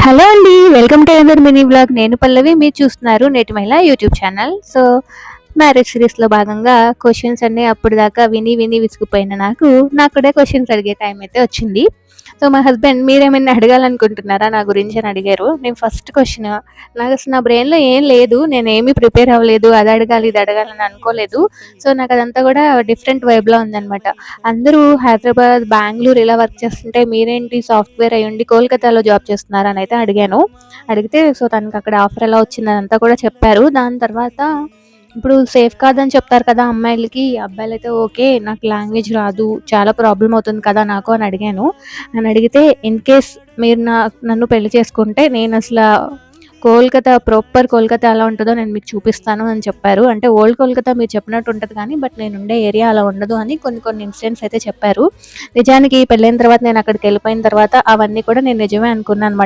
Hello అండి. Welcome to another mini vlog. నేను పల్లవి, మీరు చూస్తున్నారు నేటి మహిళ యూట్యూబ్ ఛానల్. సో మ్యారేజ్ సిరీస్లో భాగంగా క్వశ్చన్స్ అన్నీ అప్పుడు దాకా విని విని విసిగిపోయిన నాకు కూడా క్వశ్చన్స్ అడిగే టైం అయితే వచ్చింది. సో మా హస్బెండ్ మీరేమైనా అడగాలనుకుంటున్నారా నా గురించి అని అడిగారు. నేను ఫస్ట్ క్వశ్చన్, నాకు అసలు నా బ్రెయిన్లో ఏం లేదు, నేను ఏమీ ప్రిపేర్ అవ్వలేదు, అది అడగాలి ఇది అడగాలని అనుకోలేదు. సో నాకు అదంతా కూడా డిఫరెంట్ వైబ్లో ఉందన్నమాట. అందరూ హైదరాబాద్, బెంగళూరు ఇలా వర్క్ చేస్తుంటే మీరేంటి సాఫ్ట్వేర్ అయ్యుండి కోల్కతాలో జాబ్ చేస్తున్నారా అని అయితే అడిగాను. అడిగితే సో తనకి అక్కడ ఆఫర్ ఎలా వచ్చింది అదంతా కూడా చెప్పారు. దాని తర్వాత ఇప్పుడు సేఫ్ కాదని చెప్తారు కదా అమ్మాయిలకి, అబ్బాయిలైతే ఓకే నాకు లాంగ్వేజ్ రాదు, చాలా ప్రాబ్లం అవుతుంది కదా నాకు అని అడిగాను. అని అడిగితే ఇన్ కేస్ మీరు నన్ను పెళ్లి చేసుకుంటే నేను అసలు కోల్కతా ప్రాపర్ కోల్కతా ఎలా ఉంటుందో నేను మీకు చూపిస్తాను అని చెప్పారు. అంటే ఓల్డ్ కోల్కతా మీరు చెప్పినట్టు ఉంటుంది కానీ బట్ నేను ఉండే ఏరియా అలా ఉండదు అని కొన్ని ఇన్సిడెంట్స్ అయితే చెప్పారు. నిజానికి పెళ్ళైన తర్వాత నేను అక్కడికి వెళ్ళిపోయిన తర్వాత అవన్నీ కూడా నేను నిజమే అనుకున్నాను అనమాట.